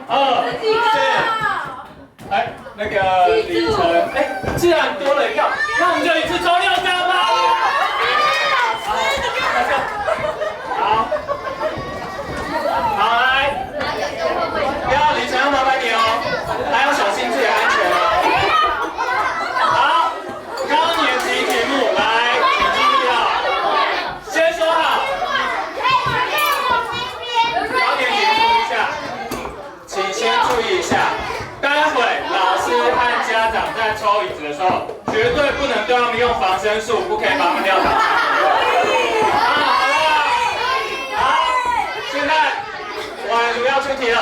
4，哎，那个里程，哎，既然多了一票，那我们就一次抽6张吧。好，好来，不要里程要麻烦你哦，还要小心自己的安全哦。好，高年级题目来，请注意哦，先说好。高年级注意一下，请先注意一下，待会老师和家长在抽椅子的时候，绝对不能对他们用防身术，不可以把他们撂倒。现在宛如要出题了。